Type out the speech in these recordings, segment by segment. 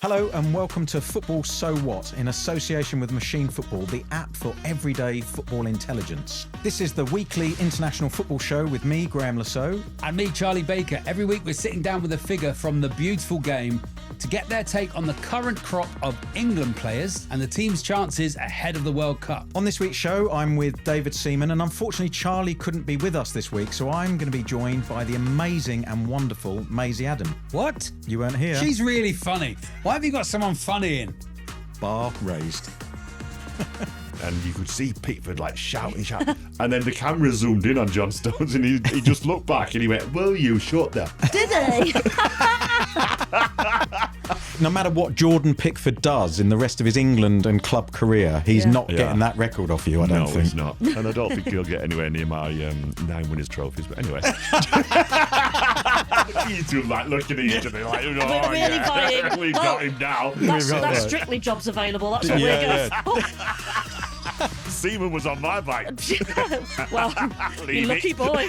Hello and welcome to Football So What in association with Machine Football, the app for everyday football intelligence. This is the weekly international football show with me, Graeme Le Saux. And me, Charlie Baker. Every week we're sitting down with a figure from the beautiful game to get their take on the current crop of England players and the team's chances ahead of the World Cup. On this week's show, I'm with David Seaman, and unfortunately Charlie couldn't be with us this week, so I'm going to be joined by the amazing and wonderful Maisie Adam. What? You weren't here. She's really funny. Why have you got someone funny in? Bar raised. And you could see Pickford like shouting. And then the camera zoomed in on John Stones and he just looked back and he went, "Will you shut there?" Did he? No matter what Jordan Pickford does in the rest of his England and club career, he's not getting that record off you, I don't think. No, he's not. And I don't think he'll get anywhere near my 9 winners trophies. But anyway. You two like looking at each other like, We're really buying. We've got him now. That's Strictly jobs available. That's what we're going for. Seaman was on my bike. Well, you lucky boy.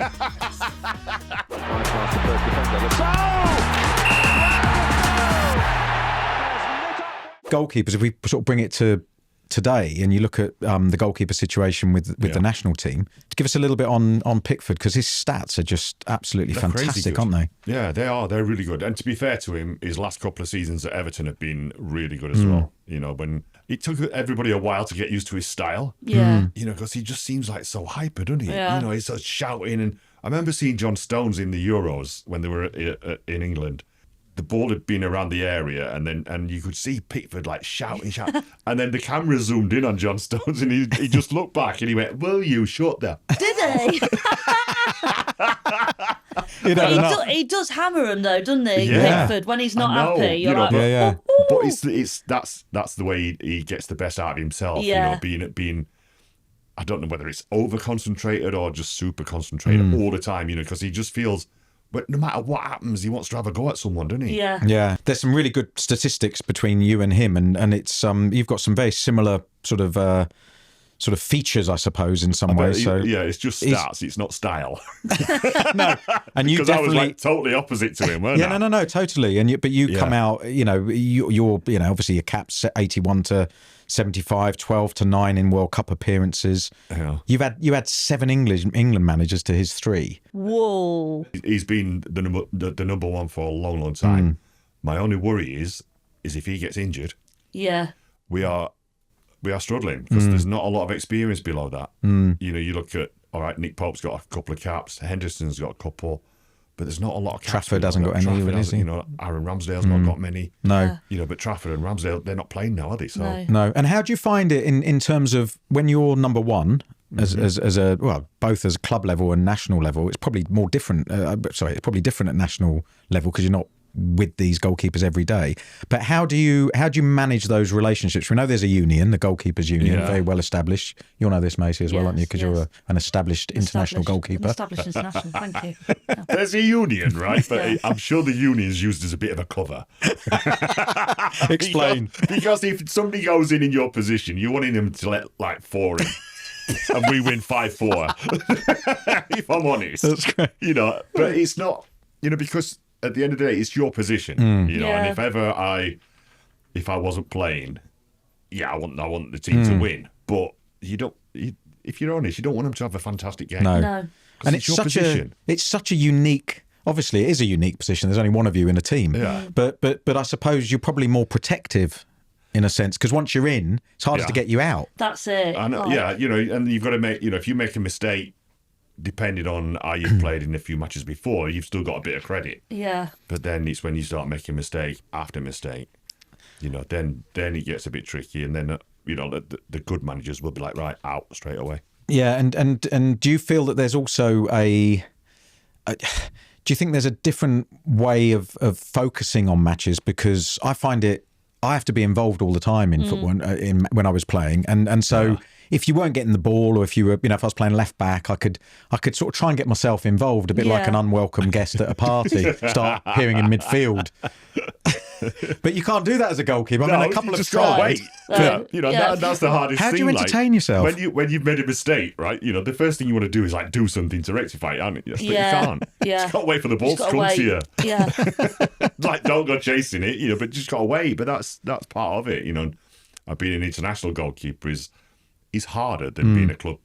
Goalkeepers, if we sort of bring it to today and you look at the goalkeeper situation with the national team, give us a little bit on Pickford, because his stats are just absolutely fantastic, aren't they? Yeah, they are. They're really good. And to be fair to him, his last couple of seasons at Everton have been really good as well. You know, when it took everybody a while to get used to his style. Yeah. You know, because he just seems like so hyper, doesn't he? Yeah. You know, he's sort of shouting. And I remember seeing John Stones in the Euros when they were in England. The ball had been around the area, and you could see Pickford like shouting, and then the camera zoomed in on John Stones, and he just looked back and he went, "Will you shut there?" Did he? He does hammer him though, doesn't he? Yeah. Pickford, when he's not I know, happy. You're like, But it's that's the way he gets the best out of himself. Yeah. You know, being I don't know whether it's over concentrated or just super concentrated all the time. You know, because he just feels. But no matter what happens, he wants to have a go at someone, doesn't he? Yeah. Yeah, there's some really good statistics between you and him, and it's you've got some very similar sort of features, I suppose, in some ways. So yeah, it's just stats. It's not style. no, and you Because definitely I was like totally opposite to him, weren't I? no, totally. And but you come out, you're obviously your cap's 81 to 75, 12 to 9 in World Cup appearances. Yeah. You had 7 England managers to his 3. Whoa. He's been the number one for a long, long time. My only worry is if he gets injured, Yeah. we are struggling because there's not a lot of experience below that. You know, you look at, all right, Nick Pope's got a couple of caps, Henderson's got a couple, but there's not a lot of caps. Trafford hasn't got any, has he? You know, Aaron Ramsdale's not got many. No. Yeah. You know, but Trafford and Ramsdale, they're not playing now, are they? So No. And how do you find it in terms of when you're number one, as a both as a club level and national level? It's probably more different. It's probably different at national level because you're not with these goalkeepers every day. But how do you manage those relationships? We know there's a union, the goalkeepers union, very well established. You'll know this, Maisie, as well, aren't you? Because you're an established international goalkeeper. Established international. Thank you. Yeah. there's a union, right? But I'm sure the union is used as a bit of a cover. Explain. Because if somebody goes in your position, you're wanting them to let like 4 in. And we win 5-4. If I'm honest. That's great. You know, but it's not, you know, because at the end of the day, it's your position. You know, Yeah. and if I wasn't playing, I want the team to win. But if you're honest, you don't want them to have a fantastic game. No. And it's your position. It's such a unique. Obviously, it is a unique position. There's only one of you in a team. Yeah. But I suppose you're probably more protective in a sense, because once you're in, it's harder to get you out. That's it. I know, Like, you know, and you've got to make, you know, if you make a mistake, depending on how you've played in a few matches before, you've still got a bit of credit. Yeah. But then it's when you start making mistake after mistake, you know, then it gets a bit tricky, and then you know the good managers will be like, right, out straight away. Yeah, and do you feel that there's also do you think there's a different way of focusing on matches? Because I find I have to be involved all the time in football when I was playing, and so if you weren't getting the ball, or if you were, if I was playing left back, I could sort of try and get myself involved, a bit like an unwelcome guest at a party, start peering in midfield. But you can't do that as a goalkeeper. I mean, a couple you of just gotta tries. wait. Right. That's the hardest How thing. do you entertain yourself? When you've made a mistake, right? The first thing you want to do is like do something to rectify it, aren't you? But you can't. Yeah. Just gotta wait for the ball to Just come gotta to you. wait. Yeah. Like, don't go chasing it, but just gotta wait. But that's part of it, Being an international goalkeeper is harder than being a club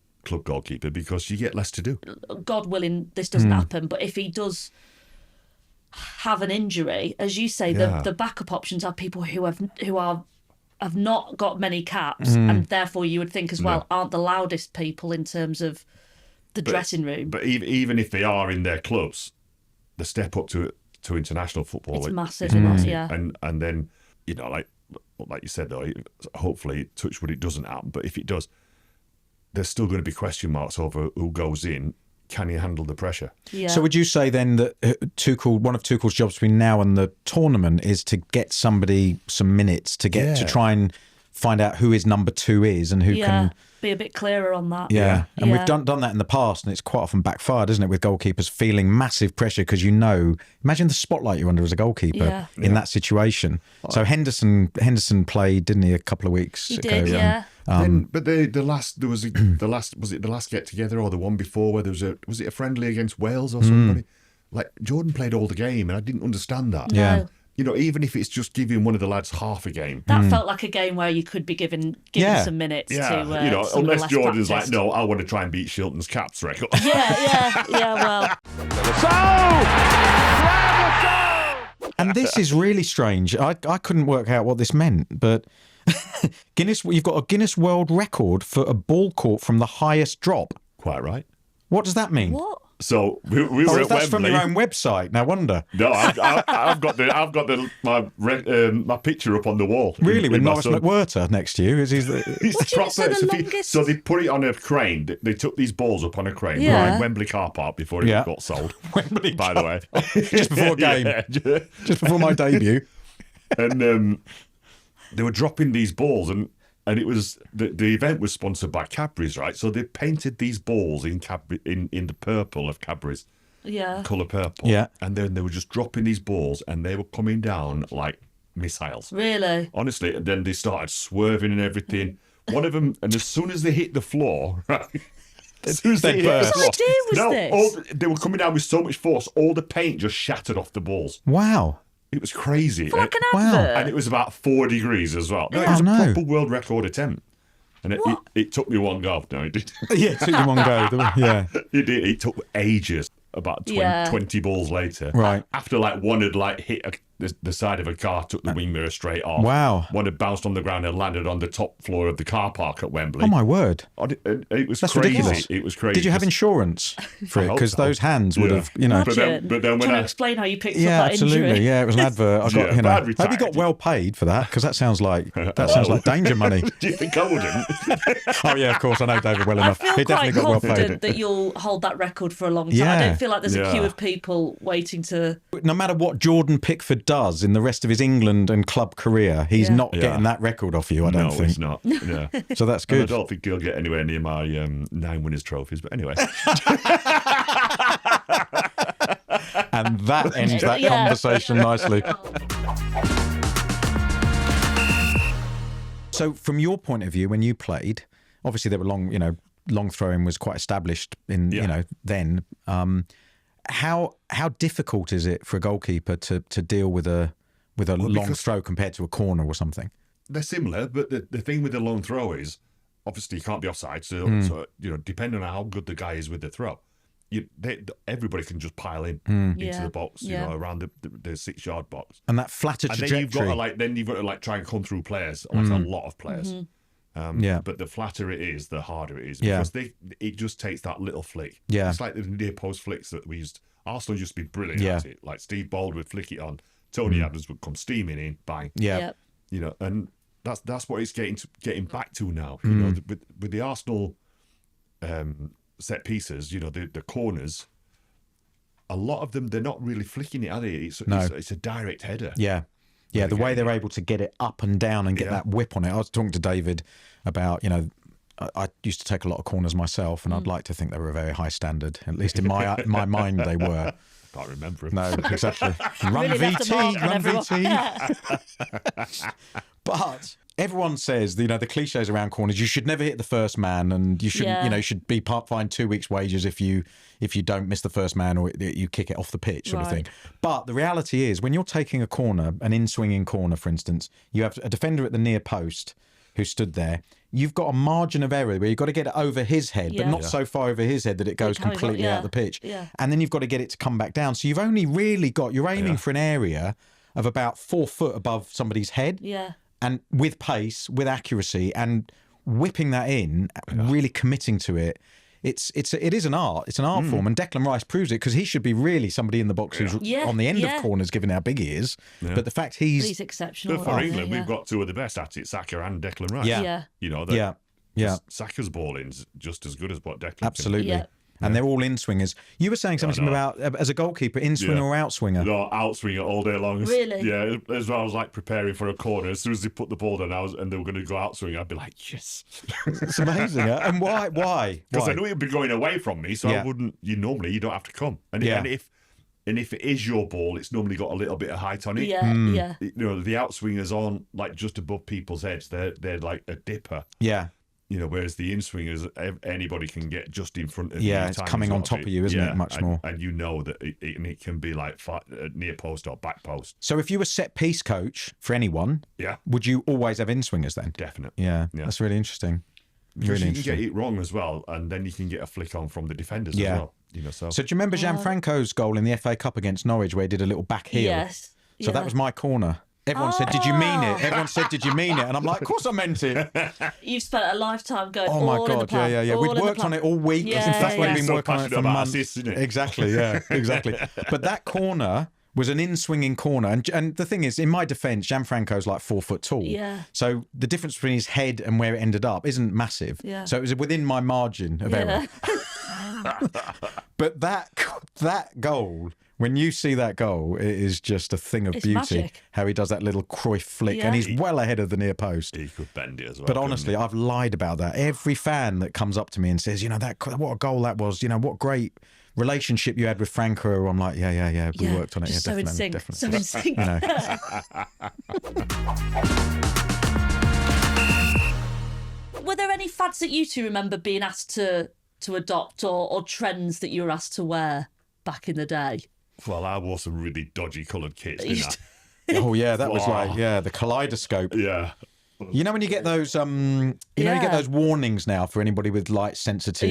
goalkeeper because you get less to do. God willing, this doesn't happen. But if he does have an injury, as you say, the backup options are people who have not got many caps, and therefore you would think as well aren't the loudest people in terms of the dressing room. But even if they are in their clubs, the step up to international football It's massive, yeah. And then like you said though, hopefully touch wood it doesn't happen. But if it does, there's still going to be question marks over who goes in. Can he handle the pressure? Yeah. So would you say then that one of Tuchel's jobs between now and the tournament is to get somebody some minutes to try and find out who his number 2 is and who can be a bit clearer on that. Yeah, and we've done that in the past, and it's quite often backfired, isn't it, with goalkeepers feeling massive pressure because imagine the spotlight you're under as a goalkeeper in that situation. So Henderson played, didn't he, a couple of weeks ago? He did, yeah. But the last get together or the one before where was it a friendly against Wales or somebody? Like Jordan played all the game, and I didn't understand that. Yeah. Even if it's just giving one of the lads half a game. That felt like a game where you could be given some minutes to some unless of the less Jordan's practiced. like, no, I want to try and beat Shilton's caps record. Well. And this is really strange. I couldn't work out what this meant, but you've got a Guinness World Record for a ball caught from the highest drop. Quite right. What does that mean? What? So we were at that's from Wembley. your own website. No wonder. No, I've got my picture up on the wall. Really, with in my Norris son. McWhirter next to you? It's the proper. the longest- So they put it on a crane. They took these balls up on a crane Yeah. in Wembley car park before it got sold. Wembley by the way, just before a game, just before my debut. And they were dropping these balls, and it was the event was sponsored by Cadbury's, right? So they painted these balls in the purple of Cadbury's. Yeah. Colour purple. Yeah. And then they were just dropping these balls and they were coming down like missiles. Really? Honestly, and then they started swerving and everything. One of them, and as soon as they hit the floor, right? As soon as they hit the floor, What idea was this? they were coming down with so much force, all the paint just shattered off the balls. Wow. It was crazy. For like an Wow. advert? And it was about 4 degrees as well. No, it was a proper world record attempt. And it took me one go. No, it did. Yeah, it took you one go. Yeah. It did. It took ages. About 20 balls later. Right. After one had hit the side of a car, took the wing mirror straight off. Wow. One had bounced on the ground and landed on the top floor of the car park at Wembley. Oh my word. It was That's crazy. ridiculous. It was crazy. Did you have insurance for it? hope Because so. those hands would have, Imagine. But then when Trying I to explain how you picked up Yeah, that absolutely. injury. Yeah, it was an advert. I got, Yeah, bad hope you got retired. well paid for that because that sounds like danger money. do you think I wouldn't? Oh yeah, of course I know David well I enough. feel He definitely quite got well confident paid. that you'll hold that record for a long time. Yeah. I don't feel like there's a queue Yeah. of people waiting to... No matter what Jordan Pickford does in the rest of his England and club career, he's Yeah. not getting that record off you. I don't No, think. it's not. Yeah. So that's And I good. don't think he'll get anywhere near my 9 winners trophies. But anyway. And that ends that Yeah. conversation nicely. So, from your point of view, when you played, obviously there were long throwing was quite established in then. How difficult is it for a goalkeeper to deal with a long throw compared to a corner or something? They're similar, but the thing with the long throw is obviously you can't be offside. So depending on how good the guy is with the throw, everybody can just pile in into Yeah. the box, around the 6-yard box. And that flatter And trajectory. then you've got to try and come through players, like a lot of players. Yeah. But the flatter it is, the harder it is, Yeah. because it just takes that little flick. Yeah. It's like the near post flicks that we used. Arsenal used to be brilliant Yeah. at it. Like Steve Bold would flick it on, Tony Adams would come steaming in, bang. Yeah. Yep. And that's what it's getting back to now. With the Arsenal set pieces, the corners, a lot of them they're not really flicking it, are they? It's a direct header. Yeah. Yeah, the way again, they're able to get it up and down and get that whip on it. I was talking to David about, I used to take a lot of corners myself, and I'd like to think they were a very high standard. At least in my mind, they were. Can't remember him. No, exactly. Run Really left a mark VT, on run everyone. VT. But everyone says, the cliches around corners, you should never hit the first man, and you shouldn't, Yeah. you should be fined 2 weeks' wages if you don't miss the first man or you kick it off the pitch, sort of thing. But the reality is, when you're taking a corner, an in-swinging corner, for instance, you have a defender at the near post who stood there. You've got a margin of error where you've got to get it over his head, but not so far over his head that it goes completely out of the pitch. Yeah. And then you've got to get it to come back down. So you've only really you're aiming for an area of about 4 foot above somebody's head. Yeah. And with pace, with accuracy, and whipping that in, really committing to it. It is an art. It's an art form, and Declan Rice proves it, because he should be really somebody in the box who's on the end of corners, given how big he is. Yeah. But the fact he's exceptional. But for England, we've got two of the best at it, Saka and Declan Rice. Yeah. You know, Saka's balling's just as good as what Declan absolutely. Yeah. And they're all in-swingers. You were saying something about, as a goalkeeper, in-swinger or out-swinger? No, out-swinger all day long. Really? Yeah, as well, I was like preparing for a corner. As soon as they put the ball down and they were going to go out-swing, I'd be like, yes. It's amazing. And why? Because I knew it'd be going away from me, so I wouldn't, you don't have to come. And if it is your ball, it's normally got a little bit of height on it. Yeah, yeah. You know, the out-swingers aren't like just above people's heads. They're like a dipper. Yeah. You know, whereas the in-swingers, anybody can get just in front of you. Yeah, it's coming on top of you, isn't it, much more? And you know that it can be like near post or back post. So if you were set-piece coach for anyone, would you always have in-swingers then? Definitely. Yeah, that's really interesting. Because you can get it wrong as well, and then you can get a flick on from the defenders as well. You know, so do you remember Gianfranco's goal in the FA Cup against Norwich where he did a little back heel? Yes. So that was my corner. Everyone said, "Did you mean it?" Everyone said, "Did you mean it?" And I'm like, "Of course I meant it." You've spent a lifetime going. Oh my all in the God, plan, yeah. all We'd in the worked on plan. it all week. Yeah, In fact, we'd yeah. been So working on it passionate for about months. assists, isn't it? Exactly, yeah, exactly. But that corner was an in-swinging corner, and the thing is, in my defence, Gianfranco's like 4 foot tall. Yeah. So the difference between his head and where it ended up isn't massive. Yeah. So it was within my margin of error. But that goal, when you see that goal, it is just a thing of It's beauty. magic. How he does that little Cruyff flick, and he's well ahead of the near post. he could bend it as well. But honestly, I've lied about that. Every fan that comes up to me and says, what a goal that was, what great relationship you had with Franco, I'm like, yeah, we worked on it. Just Yeah, so in definitely, sync. So in sync. Were there any fads that you two remember being asked to adopt, or trends that you were asked to wear back in the day? Well, I wore some really dodgy coloured kits, didn't I? Oh yeah, that was like the kaleidoscope. Yeah. You know when you get those you get those warnings now for anybody with light sensitive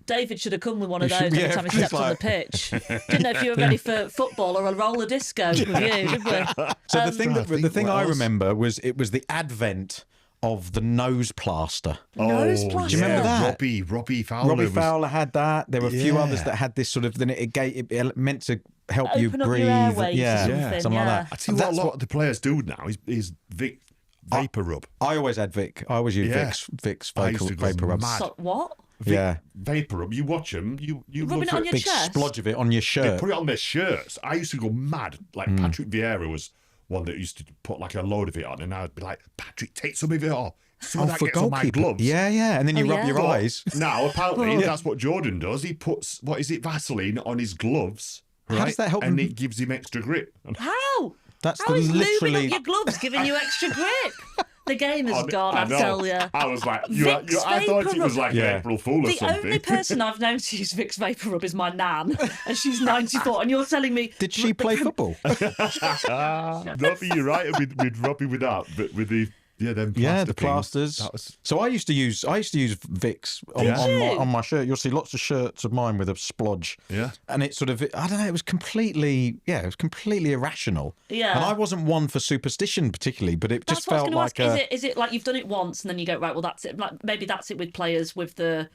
David should have come with one of You those should- every yeah, time he it's stepped on the like- pitch. Didn't know if you were ready for football or a roller disco with you, did we? So the thing I what else? remember was the advent of the nose plaster. Nose plaster. Do you remember that? Robbie Fowler. Robbie was- Fowler had that. There were a few Yeah. others that had this sort of. Then it meant to help you Open up breathe. your airways or something something, like yeah. that. I tell you what, a lot of the players do now is Vic Vapor Rub. I always had Vic. I always used Yeah. Vic's I used to go vapor rub. mad. So, what? Yeah, Vapor Rub. You watch them. You Rubbing look it on at your big chest? splodge of it on your They shirt. put it on their shirts. I used to go mad. Like Patrick Vieira was one that used to put like a load of it on, and I'd be like, Patrick, take some of it off. Some of that for gets on my goalkeeper. gloves. Yeah, and then you Oh, rub yeah. your But eyes. Now, apparently, that's what Jordan does. He puts, Vaseline on his gloves. How right? does that help And him? it gives him extra grip. And How? That's How is lubing literally. up your gloves giving you extra grip? The game is gone, I know. tell you. I was like, Vicks I thought Vapor it was Rub. like Yeah. an April Fool or The something. only person I've known to use Vicks Vapor Rub is my nan, and she's 94. And you're telling me, Did she play football? No, but you're right with Robbie with that, but with the them Yeah, the plaster things, plasters. that was- So I used to use Vicks Did you? on my shirt. You'll see lots of shirts of mine with a splodge. Yeah. And it sort of, I don't know, it was completely irrational. Yeah. And I wasn't one for superstition particularly, but it that's just what I was felt going to like ask. Is it like you've done it once and then you go, right, well, that's it. Like, maybe that's it with players with the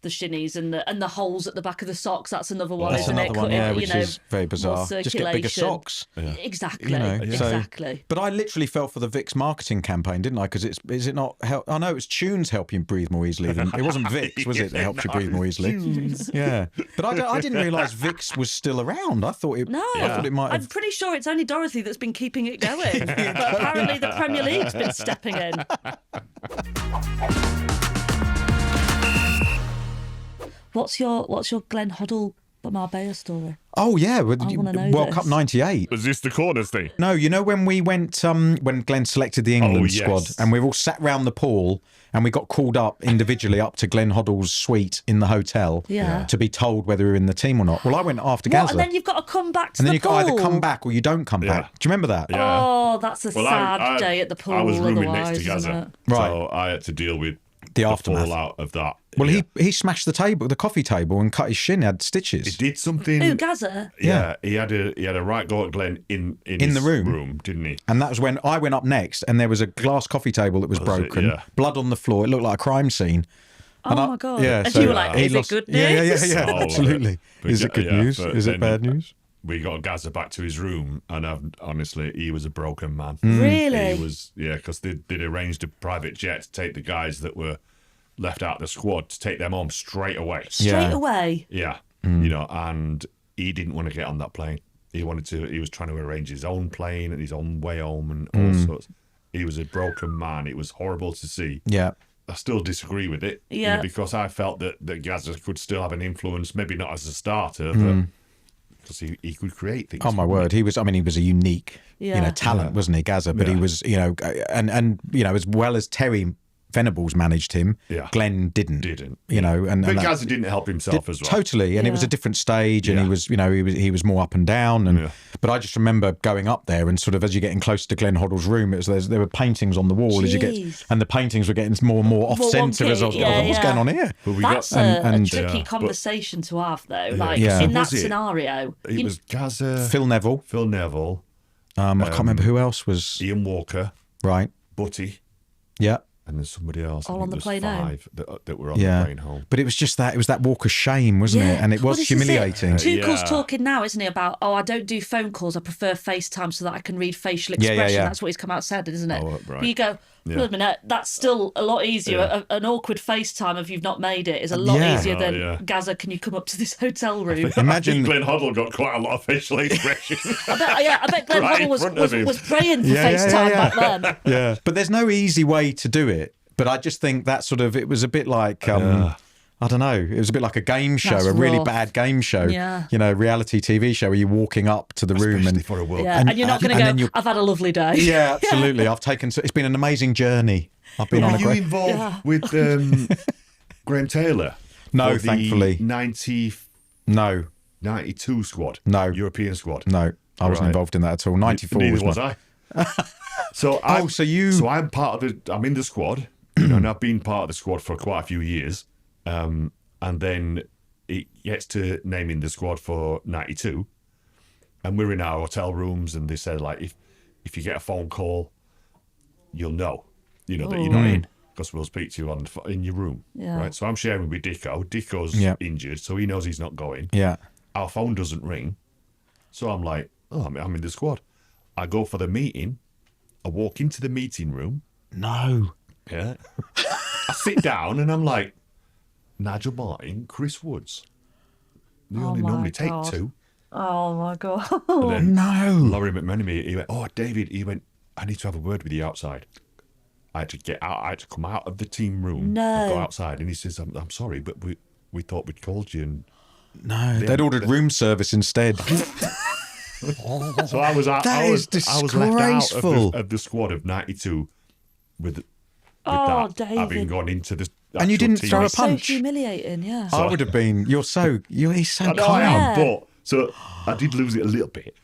shinnies and the holes at the back of the socks. That's another one, That's isn't another it? one, Cutting, which is very bizarre. more Just get bigger circulation. socks. Exactly. You know, so- Exactly. But I literally fell for the Vicks marketing campaign, didn't I? Because is it not help? I know it was Tunes help you breathe more easily. It wasn't Vicks, was it? That helps you breathe more easily. Yeah, but I didn't realise Vicks was still around. I thought it. No, I thought it might I'm have. pretty sure it's only Dorothy that's been keeping it going. But apparently the Premier League's been stepping in. What's your Glenn Hoddle The Marbella story. Oh yeah, wanna know World this. Cup '98. Was this the corners thing? No, you know when we went, when Glenn selected the England yes. squad, and we all sat round the pool, and we got called up individually up to Glenn Hoddle's suite in the hotel to be told whether we were in the team or not. Well, I went after What? Gazza, And then you've got to come back to and then the you pool. can either come back or you don't come back. Do you remember that? Yeah. Oh, that's a Well, sad day at the pool. I was rooming otherwise, next to isn't Gaza, it? Right. so I had to deal with The aftermath. fallout of that. Well, yeah. he smashed the coffee table, and cut his shin. Had stitches. He did something. Who, Gaza? Yeah, he had a right go at Glenn in his the room. didn't he? And that was when I went up next, and there was a glass coffee table that was broken, Yeah. blood on the floor. It looked like a crime scene. Oh And my God. Yeah, And so you were like, he is lost- it good Yeah, news? yeah, Oh, absolutely. but Is it good news? but Is it then bad news? We got Gaza back to his room, and honestly, he was a broken man. Really? He was, because they'd arranged a private jet to take the guys that were left out of the squad, to take them home straight away. Straight away. Yeah, and he didn't want to get on that plane. He was trying to arrange his own plane and his own way home and all sorts. He was a broken man. It was horrible to see. Yeah. I still disagree with it. Yeah. Because I felt that Gaza could still have an influence, maybe not as a starter, but because he could create things. Oh my word, he was a unique, Yeah. talent, wasn't he, Gaza? But he was, and as well as Terry Venables managed him, Glenn didn't. And But that- Gaza didn't help himself as well. Totally, and it was a different stage, and Yeah. he was more up and down, and Yeah. but I just remember going up there and sort of as you're getting closer to Glenn Hoddle's room, there were paintings on the wall as you get, Jeez. and the paintings were getting more and more off centre as I was wonky, going, what's yeah. going on here? But we That's got, and- a tricky Yeah. conversation to have, though. Like, Yeah. in that Was it? scenario. it was Gaza, Phil Neville, Phil Neville, I can't remember who else was Ian Walker, right. Butty, Yeah. and there's somebody else. All I think on the there's plane home? 5 that were on the plane home. But it was just that walk of shame, wasn't it? And it was Well, this is it. humiliating. Tuchel's Yeah. talking now, isn't he, about, I don't do phone calls, I prefer FaceTime so that I can read facial Yeah, expression. yeah. That's what he's come out said, isn't it? Oh, right. But you go, wait a minute, that's still a lot easier. Yeah. An awkward FaceTime if you've not made it is a lot Yeah. easier Oh, than, yeah. Gaza, can you come up to this hotel room? I Imagine think Glenn Hoddle got quite a lot of facial expression. I bet Glenn Right in Hoddle front of him. was praying for FaceTime back then. yeah. But there's no easy way to do it. But I just think that it was a bit like, I don't know, it was a bit like a game show, That's a really rough. bad game show, Yeah. reality TV show where you're walking up to the room Especially and for a World Yeah, Cup. and you're not going and to then go, you- I've had a lovely day. yeah, absolutely. it's been an amazing journey. I've been on Were a you great. involved with Graham Taylor? No, for the thankfully. 92 No, squad? No. European squad? no, I wasn't Right. involved in that at all. 94 Neither was was my. I. So I'm part of I'm in the squad, and I've been part of the squad for quite a few years. And then it gets to naming the squad for 92, and we're in our hotel rooms, and they said, like, if you get a phone call, you'll know, that you're not in, because we'll speak to you in your room. Yeah. Right. So I'm sharing with Dicko. Dicko's injured, so he knows he's not going. Yeah. Our phone doesn't ring, so I'm like, I'm in the squad. I go for the meeting. I walk into the meeting room. No. Yeah. I sit down and I'm like, Nigel Martin, Chris Woods. They only my normally God. take 2. Oh, my God. And then No. Laurie McMenemy, he went, David, he went, I need to have a word with you outside. I had to get out. I had to come out of the team room and go outside. And he says, I'm sorry, but we thought we'd called you. And No. They'd ordered room service instead. so I was out. That I was is left out disgraceful. of the squad of 92 with Oh, that, David. having gone into the And you actual didn't team. throw a So punch. humiliating, yeah. I would have been. He's so I know kind. I am, Yeah. but so I did lose it a little bit.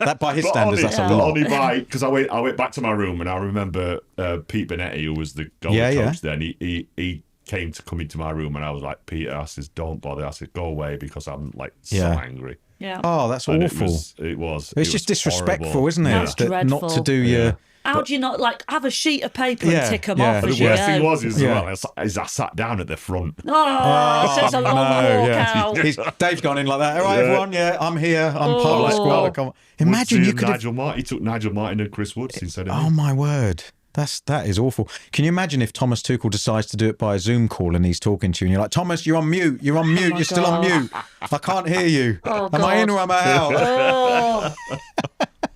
That by his But standards, only, that's a but lot. only by because I went back to my room and I remember Pete Benetti, who was the goalie Yeah, coach yeah. then. He came to come into my room and I was like, Peter, I says, don't bother. I said, go away because I'm like so Yeah. angry. Yeah. Oh, that's And awful. It was. It's just disrespectful, isn't it? That's That not to dreadful. do your. How do you not, have a sheet of paper Yeah, and tick them yeah. off But as the you worst thing go? was Yeah. is I sat down at the front. Oh, so it's a long walk out. Dave's gone in like that. All right, everyone. Yeah, I'm here. I'm part of the squad. I can't- Imagine Woods you and could have. Nigel Martin. He took Nigel Martin and Chris Woods instead of Oh me. my word. That is awful. Can you imagine if Thomas Tuchel decides to do it by a Zoom call and he's talking to you and you're like, Thomas, you're on mute. You're on mute. my You're still on God. mute. I can't hear you. Oh, am I in God. or am I out?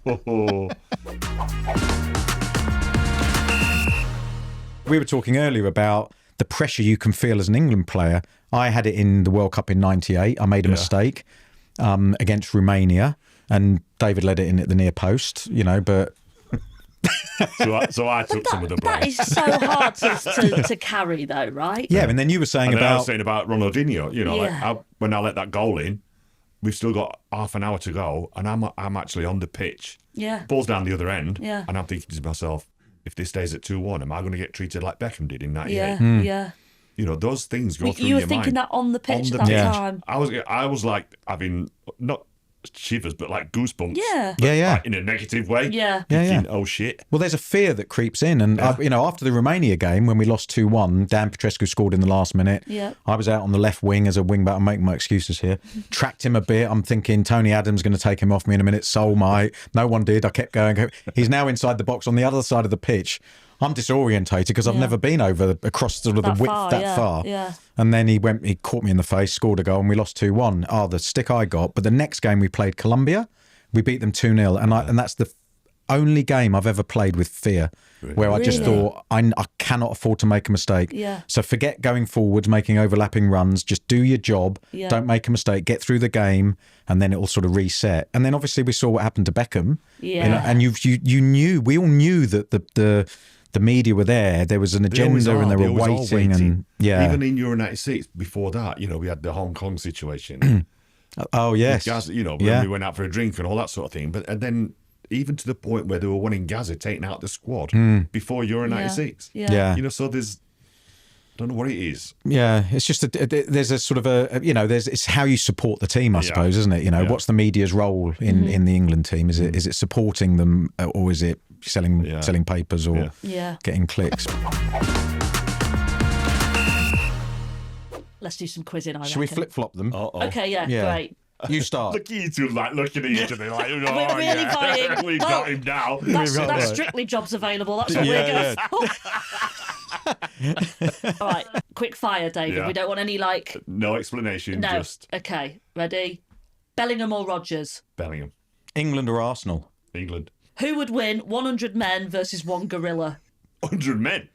Oh, Oh. We were talking earlier about the pressure you can feel as an England player. I had it in the World Cup in '98. I made a mistake against Romania, and David led it in at the near post. But. So I took some of the blame. That is so hard to carry, though, right? Yeah, and then you were saying I was saying about Ronaldinho. Yeah. When I let that goal in, we've still got half an hour to go, and I'm actually on the pitch. Yeah. Ball's down the other end, Yeah. and I'm thinking to myself, if this stays at 2-1, am I going to get treated like Beckham did in '98? Yeah, yeah. Those things go through You were your thinking mind. that on the pitch On at the that pitch. time. I was like having not shivers, but like goosebumps. Yeah. Yeah. Like, in a negative way. Yeah. Thinking, oh shit. Well, there's a fear that creeps in, and after the Romania game when we lost 2-1, Dan Petrescu scored in the last minute. Yeah. I was out on the left wing as a wing back. I'm making my excuses here. Tracked him a bit. I'm thinking Tony Adams going to take him off me in a minute. Soul mate. No one did. I kept going. He's now inside the box on the other side of the pitch. I'm disorientated because I've never been across sort of the width that far. Yeah. And then he caught me in the face, scored a goal, and we lost 2-1. Oh, the stick I got. But the next game we played Colombia, we beat them 2-0, and that's the only game I've ever played with fear, where I just thought I cannot afford to make a mistake. Yeah. So forget going forwards, making overlapping runs. Just do your job. Yeah. Don't make a mistake. Get through the game, and then it will sort of reset. And then obviously we saw what happened to Beckham. Yeah. And you knew, we all knew that the media were there. There was an agenda, and they were waiting. And even in Euro '96, before that, we had the Hong Kong situation. Oh yes, Gaza, when we went out for a drink and all that sort of thing. And then even to the point where they were wanting Gaza taking out the squad before Euro '96. Yeah. So there's, I don't know what it is. Yeah, it's just there's a sort of it's how you support the team, I suppose, isn't it? What's the media's role in the England team? Is it supporting them, or is it selling papers or getting clicks? Let's do some quizzing, I Should we reckon. flip-flop them? Okay, yeah, great. You start. Look at you two looking at each other like, We're really vying. We've got him now. That's Strictly jobs available. That's what we're going for. All right, quick fire, David. Yeah. We don't want any No explanation, No. just Okay, ready? Bellingham or Rodgers? Bellingham. England or Arsenal? England. Who would win 100 men versus one gorilla? 100 men.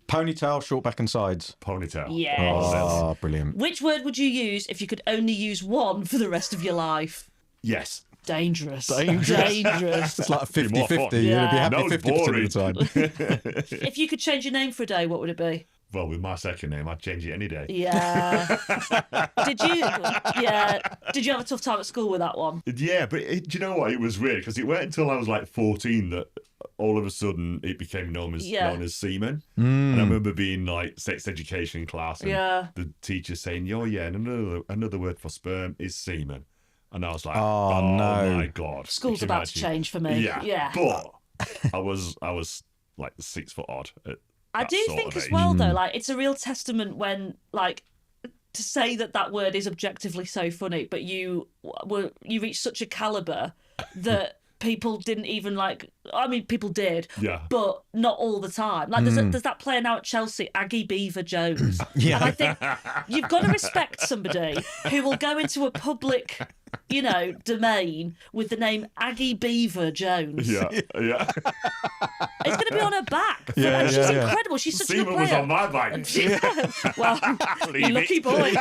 Ponytail, short back and sides. Ponytail. Yes. Oh, brilliant. Which word would you use if you could only use one for the rest of your life? Yes. Dangerous. Dangerous. It's like a 50-50. Yeah. You'd be happy No, it's 50% of the time. If you could change your name for a day, what would it be? Well, with my second name, I'd change it any day. Yeah. Did you have a tough time at school with that one? Yeah, but do you know what? It was weird because it weren't until I was like 14 that all of a sudden it became known as Seaman. And I remember being like sex education class and the teacher saying, "Oh yeah, and another word for sperm is semen." And I was like, "Oh no. my god!" School's about to change for me. Yeah. But I was like 6 foot odd. I do think as well, though, it's a real testament when, to say that word is objectively so funny, but you reached such a caliber that people didn't even people did, but not all the time. There's that player now at Chelsea, Aggie Beaver Jones. And I think you've got to respect somebody who will go into a public, domain with the name Aggie Beaver Jones. Yeah. It's going to be on her back. She's incredible. She's such a good Seaman player. was on my back. Well, you lucky boy.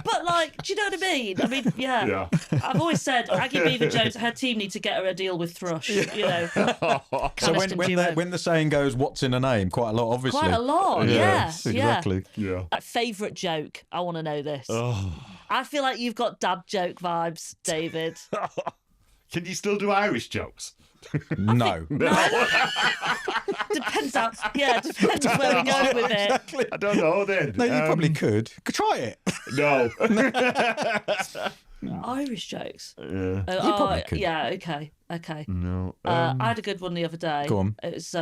But do you know what I mean? I mean, yeah. I've always said Aggie Beaver Jones, her team need to get her a deal with Thrush. So when the saying goes, "What's in a name?" Quite a lot, obviously. Quite a lot. Yeah. Exactly. Yeah. Favourite joke? I want to know this. Oh. I feel like you've got dad joke vibes, David. Can you still do Irish jokes? No. Depends where we go with it. Exactly. I don't know then. No, you probably could. Try it. No. Irish jokes. Yeah. You probably could. Yeah, okay. No. I had a good one the other day. Go on. It was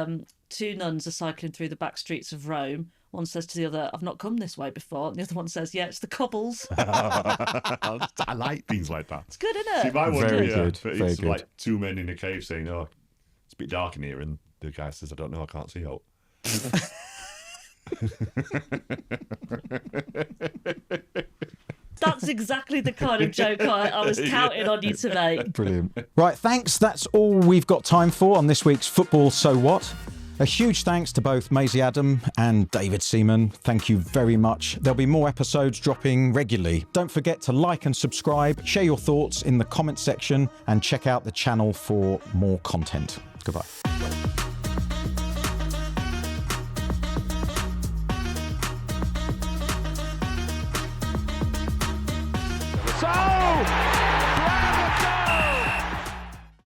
2 nuns are cycling through the back streets of Rome. One says to the other, "I've not come this way before." And the other one says, "Yeah, it's the cobbles." I like things like that. It's good, isn't it? See, my one, Very good. But Very it's good. like 2 men in a cave saying, "Oh, it's a bit dark in here," and the guy says, "I don't know, I can't see out." That's exactly the kind of joke I was counting on you to make. Brilliant. Right, thanks. That's all we've got time for on this week's Football So What. A huge thanks to both Maisie Adam and David Seaman. Thank you very much. There'll be more episodes dropping regularly. Don't forget to like and subscribe, share your thoughts in the comment section, and check out the channel for more content. Goodbye.